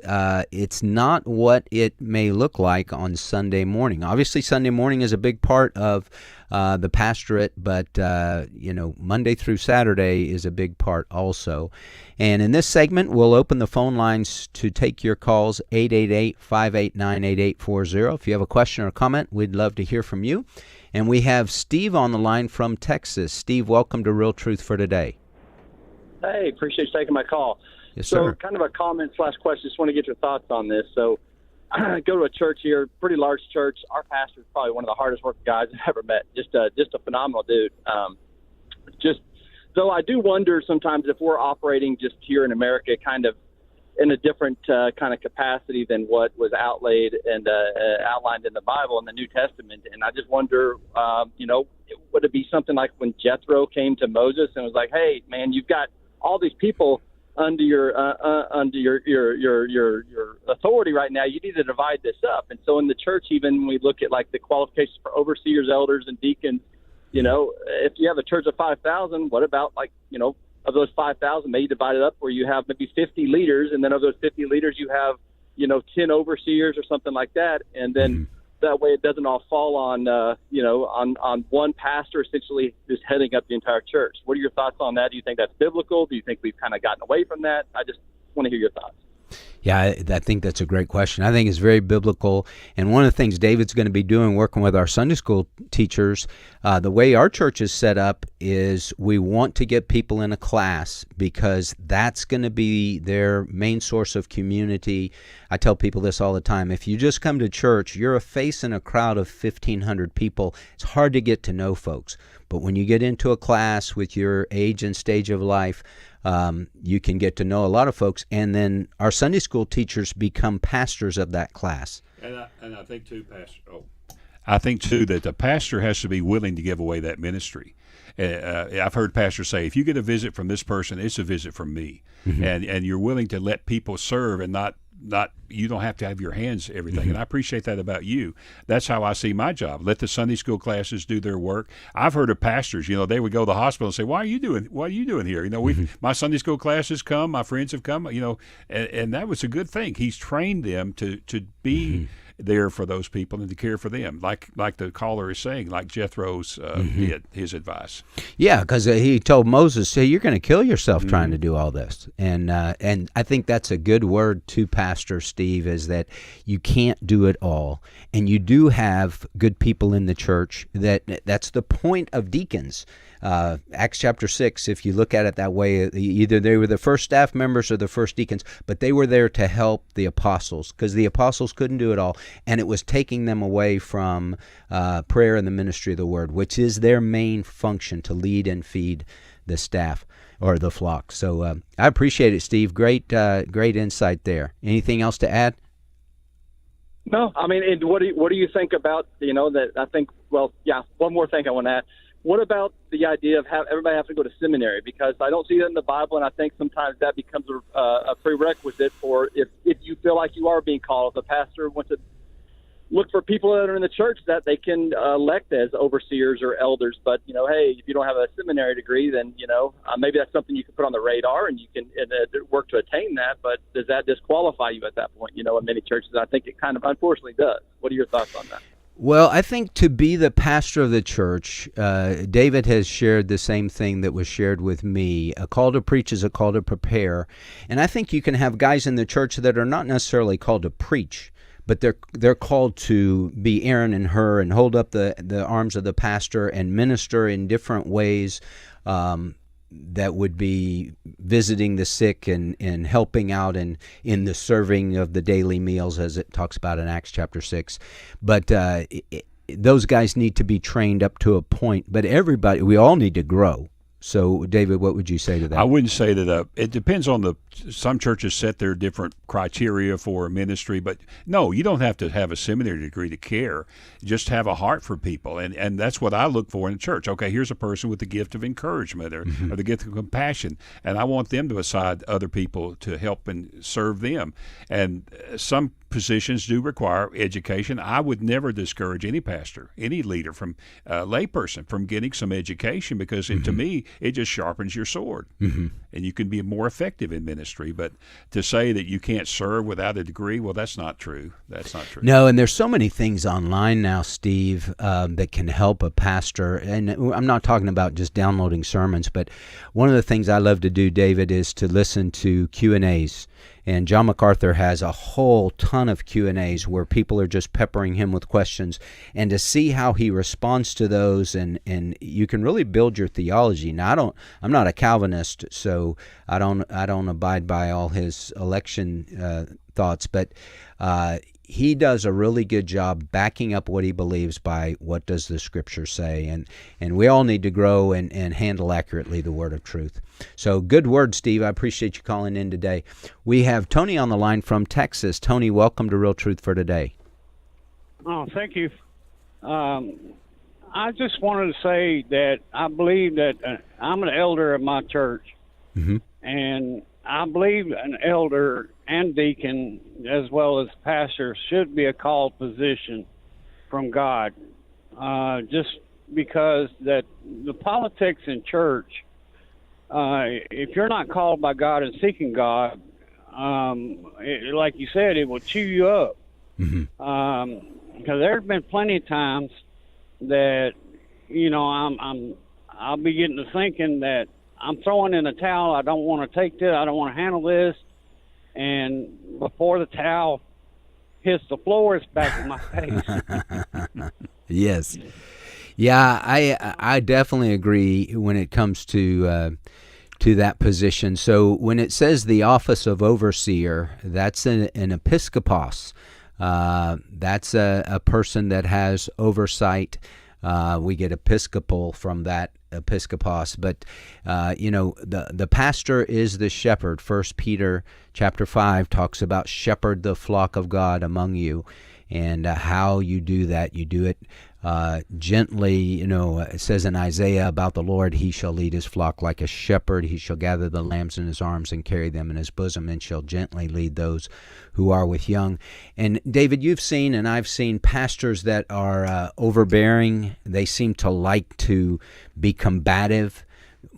it's not what it may look like on Sunday morning. Obviously, Sunday morning is a big part of the pastorate, but Monday through Saturday is a big part also. And in this segment, we'll open the phone lines to take your calls, 888-589-8840. If you have a question or comment, we'd love to hear from you. And we have Steve on the line from Texas. Steve, welcome to Real Truth for Today. Hey, appreciate you taking my call. Yes, sir. So kind of a comment/question. Just want to get your thoughts on this. So I go to a church here, pretty large church. Our pastor is probably one of the hardest working guys I've ever met. Just a phenomenal dude. Though I do wonder sometimes if we're operating just here in America kind of in a different kind of capacity than what was outlined in the Bible in the New Testament. And I just wonder, would it be something like when Jethro came to Moses and was like, "Hey, man, you've got all these people under your authority right now. You need to divide this up." And so in the church, even when we look at like the qualifications for overseers, elders, and deacons, if you have a church of 5,000, what about of those 5,000, maybe divide it up where you have maybe 50 leaders, and then of those 50 leaders, you have 10 overseers or something like that, and then that way it doesn't all fall on one pastor essentially just heading up the entire church. What are your thoughts on that? Do you think that's biblical? Do you think we've kind of gotten away from that? I just want to hear your thoughts. Yeah, I think that's a great question. I think it's very biblical. And one of the things David's going to be doing, working with our Sunday school teachers, the way our church is set up is we want to get people in a class because that's going to be their main source of community. I tell people this all the time. If you just come to church, you're a face in a crowd of 1,500 people. It's hard to get to know folks. But when you get into a class with your age and stage of life, you can get to know a lot of folks, and then our Sunday school teachers become pastors of that class. And I think too, Pastor. I think, too, that the pastor has to be willing to give away that ministry. I've heard pastors say, if you get a visit from this person, it's a visit from me. Mm-hmm. And you're willing to let people serve and not you don't have to have your hands everything. Mm-hmm. And I appreciate that about you. That's how I see my job. Let the Sunday school classes do their work. I've heard of pastors, they would go to the hospital and say, what are you doing here? My Sunday school classes come, my friends have come, and that was a good thing. He's trained them to be there for those people and to care for them, like the caller is saying, like Jethro's did, his advice. Yeah, because he told Moses, "Hey, you're going to kill yourself trying to do all this." And I think that's a good word to Pastor Steve, is that you can't do it all, and you do have good people in the church. That's the point of deacons. Acts chapter 6, if you look at it that way, either they were the first staff members or the first deacons, but they were there to help the apostles, because the apostles couldn't do it all, and it was taking them away from prayer and the ministry of the word, which is their main function, to lead and feed the staff or the flock. So I appreciate it, Steve. Great insight there. Anything else to add? No, I mean, what do you think about, that I think, well, yeah, one more thing I want to add. What about the idea of everybody having to go to seminary? Because I don't see that in the Bible, and I think sometimes that becomes a prerequisite for if you feel like you are being called. If a pastor wants to look for people that are in the church that they can elect as overseers or elders. But, hey, if you don't have a seminary degree, then, maybe that's something you can put on the radar and you can work to attain that. But does that disqualify you at that point? In many churches, I think it kind of unfortunately does. What are your thoughts on that? Well, I think to be the pastor of the church, David has shared the same thing that was shared with me. A call to preach is a call to prepare. And I think you can have guys in the church that are not necessarily called to preach, but they're called to be Aaron and Hur and hold up the arms of the pastor and minister in different ways. That would be visiting the sick and helping out in the serving of the daily meals, as it talks about in Acts chapter 6. But those guys need to be trained up to a point. But we all need to grow. So, David, what would you say to that? I wouldn't say that. It depends on some churches set their different criteria for ministry, but no, you don't have to have a seminary degree to care. Just have a heart for people, and that's what I look for in a church. Okay, here's a person with the gift of encouragement or the gift of compassion, and I want them to assign other people to help and serve them. And some positions do require education. I would never discourage any pastor, any leader, from layperson from getting some education, because to me, it just sharpens your sword, and you can be more effective in ministry. But to say that you can't serve without a degree, well, that's not true. That's not true. No, and there's so many things online now, Steve, that can help a pastor. And I'm not talking about just downloading sermons, but one of the things I love to do, David, is to listen to Q&As. And John MacArthur has a whole ton of Q&As where people are just peppering him with questions, and to see how he responds to those, and you can really build your theology. Now, I'm not a Calvinist, so I don't abide by all his election thoughts, but he does a really good job backing up what he believes by what does the Scripture say, and we all need to grow and handle accurately the word of truth. So good word, Steve. I appreciate you calling in today. We have Tony on the line from Texas. Tony, welcome to Real Truth for Today. Oh, thank you. I just wanted to say that I believe that I'm an elder of my church, and I believe an elder and deacon, as well as pastor, should be a called position from God, just because that the politics in church, if you're not called by God and seeking God, like you said, it will chew you up. Because there's been plenty of times that, I'll be getting to thinking that I'm throwing in a towel. I don't want to take this. I don't want to handle this. And before the towel hits the floor, it's back in my face. Yes. Yeah, I definitely agree when it comes to that position. So when it says the office of overseer, that's an episkopos. That's a person that has oversight. We get episcopal from that, episkopos, but the pastor is the shepherd. 1 Peter chapter 5 talks about shepherd the flock of God among you, And how you do that, you do it gently. It says in Isaiah about the Lord, he shall lead his flock like a shepherd. He shall gather the lambs in his arms and carry them in his bosom, and shall gently lead those who are with young. And David, you've seen, and I've seen pastors that are overbearing. They seem to like to be combative.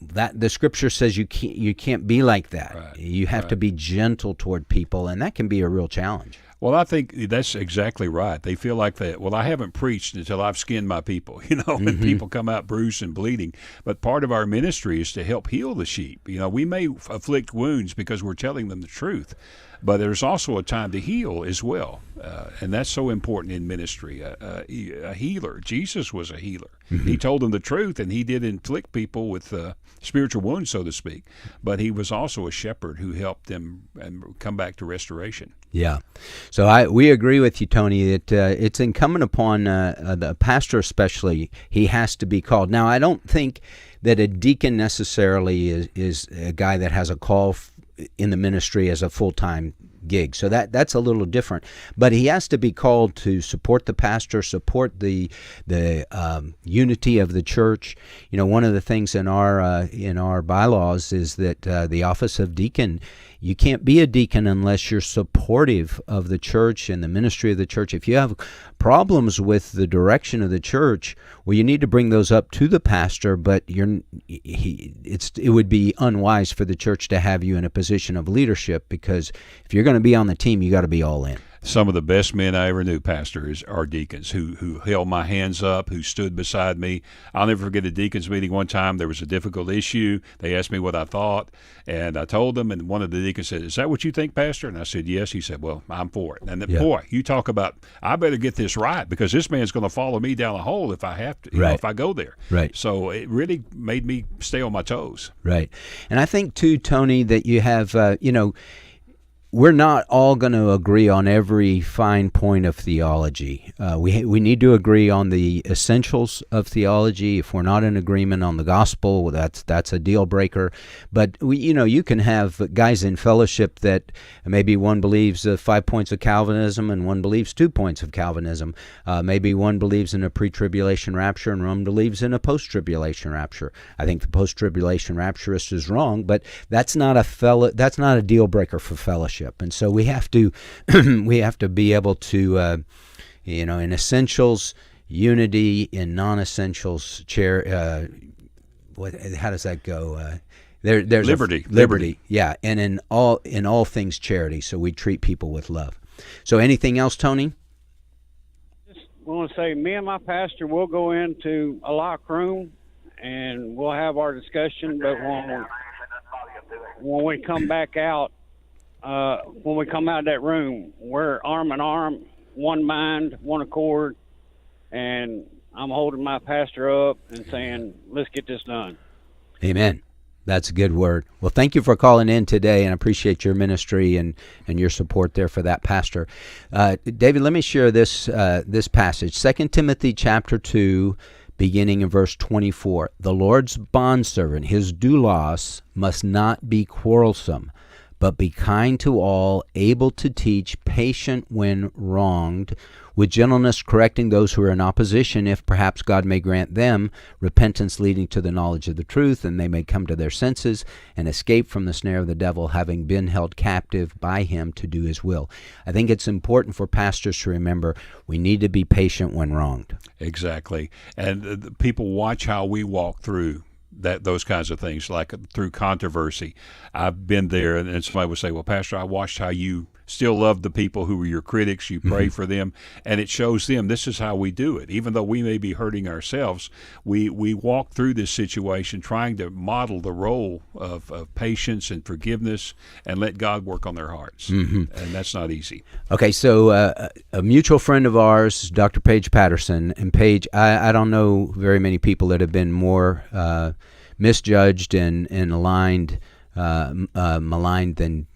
That the scripture says you can't be like that. Right. You have to be gentle toward people, and that can be a real challenge. Well, I think that's exactly right. They feel like that. Well, I haven't preached until I've skinned my people, and people come out bruised and bleeding. But part of our ministry is to help heal the sheep. We may afflict wounds because we're telling them the truth, but there's also a time to heal as well. And that's so important in ministry. A healer. Jesus was a healer. Mm-hmm. He told them the truth, and he did inflict people with spiritual wounds, so to speak. But he was also a shepherd who helped them and come back to restoration. Yeah. So we agree with you, Tony, that it's incumbent upon the pastor especially. He has to be called. Now, I don't think that a deacon necessarily is a guy that has a call in the ministry as a full-time gig. So that's a little different. But he has to be called to support the pastor, support the unity of the church. One of the things in our bylaws is that the office of deacon, you can't be a deacon unless you're supportive of the church and the ministry of the church. If you have problems with the direction of the church, well, you need to bring those up to the pastor, but it would be unwise for the church to have you in a position of leadership, because if you're going to be on the team, you got to be all in. Some of the best men I ever knew, Pastor, are deacons who held my hands up, who stood beside me. I'll never forget a deacons meeting one time. There was a difficult issue. They asked me what I thought, and I told them, and one of the deacons said, "Is that what you think, Pastor?" And I said, "Yes." He said, "Well, I'm for it." And boy, you talk about, I better get this right, because this man's going to follow me down a hole if I have to, if I go there. Right. So it really made me stay on my toes. Right. And I think, too, Tony, that you have, we're not all going to agree on every fine point of theology. We need to agree on the essentials of theology. If we're not in agreement on the gospel, that's a deal breaker. But you can have guys in fellowship that maybe one believes 5 points of Calvinism and one believes 2 points of Calvinism. Maybe one believes in a pre-tribulation rapture and one believes in a post-tribulation rapture. I think the post-tribulation rapturist is wrong, but that's not a deal breaker for fellowship. And so we have to be able to, in essentials, unity; in non-essentials, how does that go? There's liberty. Yeah, and in all things, charity. So we treat people with love. So anything else, Tony? Just want to say, me and my pastor will go into a locker room and we'll have our discussion. But when we come back out. When we come out of that room, we're arm in arm, one mind, one accord, and I'm holding my pastor up and saying, "Let's get this done." Amen. That's a good word. Well, thank you for calling in today, and I appreciate your ministry and your support there for that pastor. David, let me share this passage, 2 Timothy chapter 2, beginning in verse 24. "The Lord's bondservant, his doulos, must not be quarrelsome, but be kind to all, able to teach, patient when wronged, with gentleness correcting those who are in opposition, if perhaps God may grant them repentance leading to the knowledge of the truth, and they may come to their senses and escape from the snare of the devil, having been held captive by him to do his will." I think it's important for pastors to remember we need to be patient when wronged. Exactly. And people watch how we walk through those kinds of things, like through controversy. I've been there, and somebody would say, "Well, Pastor, I watched how you still love the people who were your critics. You pray for them," and it shows them this is how we do it. Even though we may be hurting ourselves, we walk through this situation trying to model the role of patience and forgiveness and let God work on their hearts. And that's not easy. Okay, so a mutual friend of ours, Dr. Paige Patterson, and Paige, I don't know very many people that have been more misjudged and maligned than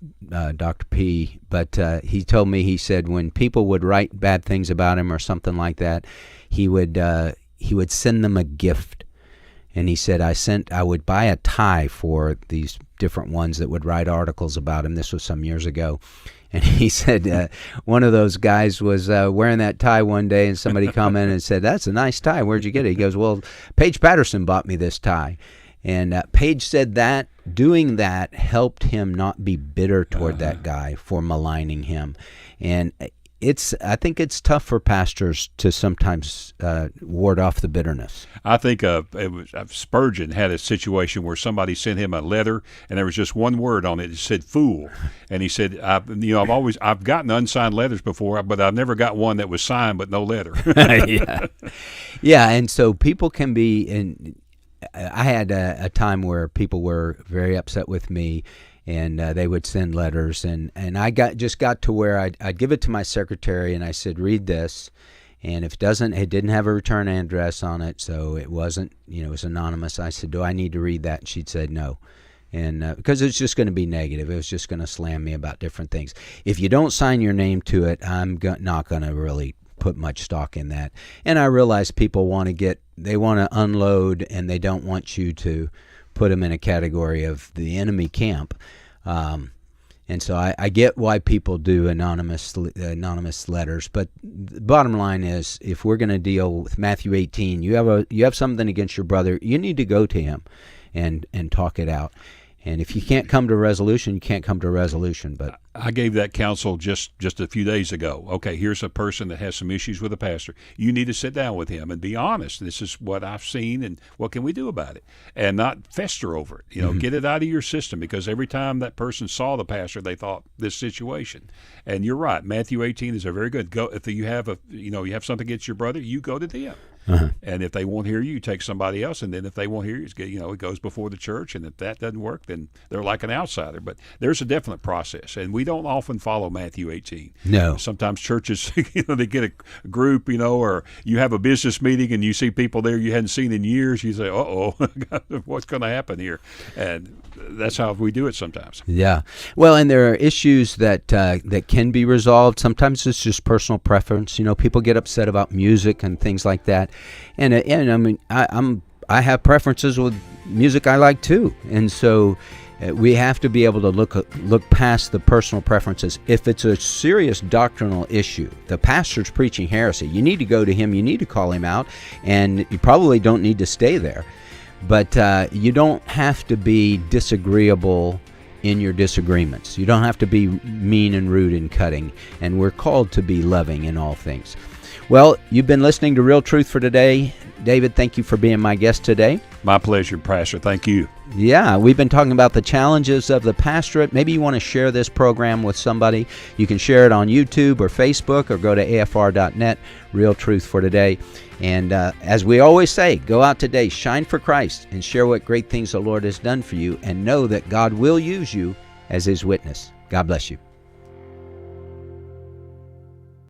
Dr. P. But he told me, he said when people would write bad things about him or something like that, he would send them a gift. And he said, I would buy a tie for these different ones that would write articles about him. This was some years ago. And he said one of those guys was wearing that tie one day, and somebody commented and said, "That's a nice tie. Where'd you get it?" He goes, "Well, Paige Patterson bought me this tie." And Paige said that doing that helped him not be bitter toward that guy for maligning him. And I think it's tough for pastors to sometimes ward off the bitterness. I think Spurgeon had a situation where somebody sent him a letter, and there was just one word on it. It said "fool," and he said, "I've gotten unsigned letters before, but I've never got one that was signed but no letter." Yeah, and so people can be. And I had a time where people were very upset with me. And they would send letters, and I just got to where I'd give it to my secretary, and I said, "Read this," and if it didn't have a return address on it, so it wasn't, it was anonymous. I said, "Do I need to read that?" And she'd said no, and because it's just going to be negative, it was just going to slam me about different things. If you don't sign your name to it, I'm not going to really put much stock in that. And I realize people want to unload, and they don't want you to put them in a category of the enemy camp. And so I get why people do anonymous letters, but the bottom line is, if we're going to deal with Matthew 18, you have something against your brother, you need to go to him and talk it out. And if you can't come to a resolution, you can't come to a resolution. But I gave that counsel just a few days ago. Okay, here's a person that has some issues with a pastor. You need to sit down with him and be honest. This is what I've seen, and what can we do about it? And not fester over it. Get it out of your system, because every time that person saw the pastor, they thought this situation. And you're right. Matthew 18 is a very good. Go if you have you have something against your brother, you go to them. And if they won't hear you, take somebody else. And then if they won't hear you, it goes before the church. And if that doesn't work, then they're like an outsider. But there's a definite process, and we don't often follow Matthew 18. No. Sometimes churches, they get a group, or you have a business meeting and you see people there you hadn't seen in years. You say, "Uh-oh, what's going to happen here?" And that's how we do it sometimes. Yeah. Well, and there are issues that can be resolved. Sometimes it's just personal preference. People get upset about music and things like that. And I mean, I have preferences with music I like too, and so we have to be able to look past the personal preferences. If it's a serious doctrinal issue, the pastor's preaching heresy, you need to go to him, you need to call him out, and you probably don't need to stay there. But you don't have to be disagreeable in your disagreements. You don't have to be mean and rude and cutting, and we're called to be loving in all things. Well, you've been listening to Real Truth for Today. David, thank you for being my guest today. My pleasure, Pastor. Thank you. Yeah, we've been talking about the challenges of the pastorate. Maybe you want to share this program with somebody. You can share it on YouTube or Facebook, or go to afr.net, Real Truth for Today. And as we always say, go out today, shine for Christ, and share what great things the Lord has done for you, and know that God will use you as His witness. God bless you.